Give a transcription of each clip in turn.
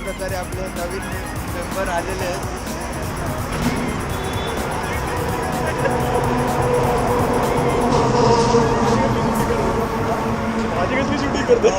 प्रकारे आपले नवीन मेंबर आलेले आहेत. माझी कसली शूटिंग करतो.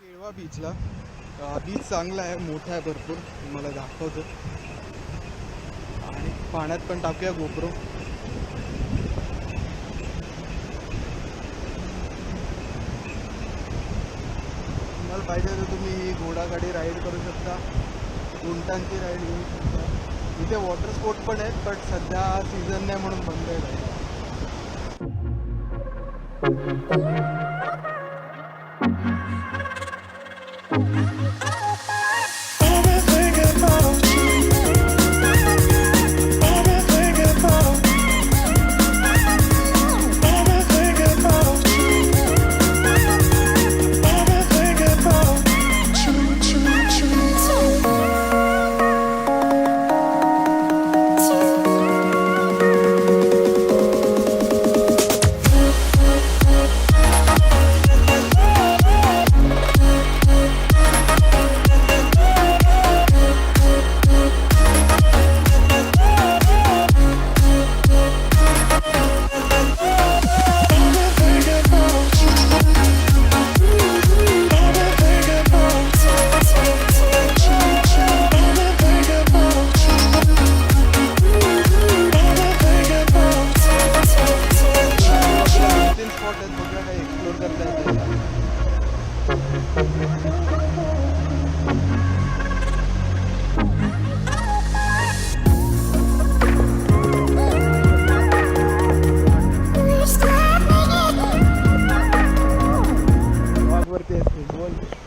केळवा बीचला बीच चांगला आहे, मोठा आहे भरपूर, तुम्हाला दाखवतो. आणि पाण्यात पण टाकूया गोप्रो. तुम्हाला पाहिजे तर तुम्ही ही घोडागाडी राईड करू शकता, उंटांची राईड घेऊ शकता. इथे वॉटर स्पोर्ट पण आहेत, पण सध्या सीझन नाही म्हणून बंद आहे.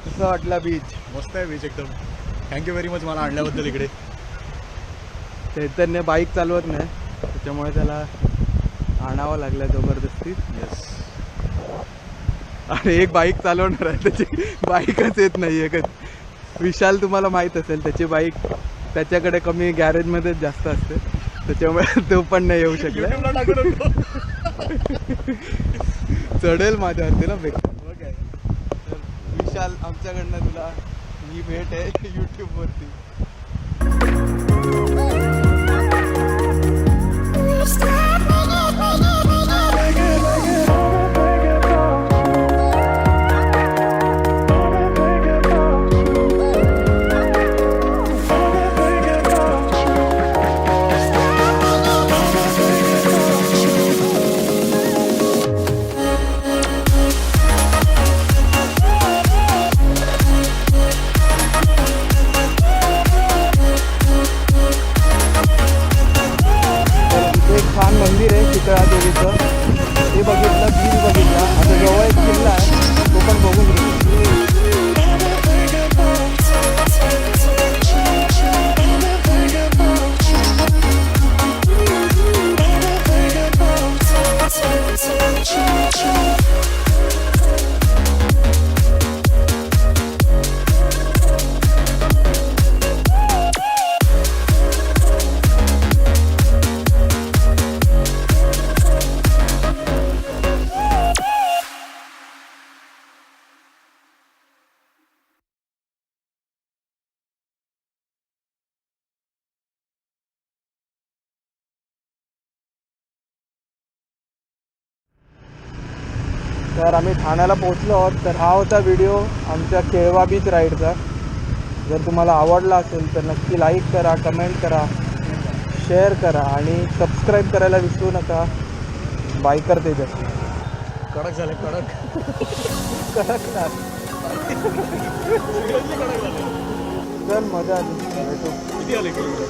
कसा वाटला बीच? मस्त आहे बीच एकदम. थँक्यू व्हेरी मच मला आणल्याबद्दल इकडे. चैतन्य बाईक चालवत नाही, त्याच्यामुळे त्याला आणावं लागलं जबरदस्ती. येस. आणि एक बाईक चालवणार आहे, त्याची बाईकच येत नाही आहे. विशाल तुम्हाला माहीत असेल, त्याची बाईक त्याच्याकडे कमी गॅरेजमध्येच जास्त असते, त्याच्यामुळे तो पण नाही येऊ शकला. चढेल माझ्यावरती ना बेक. विशाल आमच्याकडनं तुला ही भेट आहे यूट्यूबवरती. तर आम्ही ठाण्याला पोहोचलो आहोत. तर हा होता व्हिडिओ आमच्या केळवा बीच राईडचा. जर तुम्हाला आवडला असेल तर नक्की लाईक करा, कमेंट करा, शेअर करा आणि सबस्क्राईब करायला विसरू नका. बायकर तेजस. कडक झाले कडक. कडक ना. चल मजा आली. भेटू. किती आले किलोमीटर.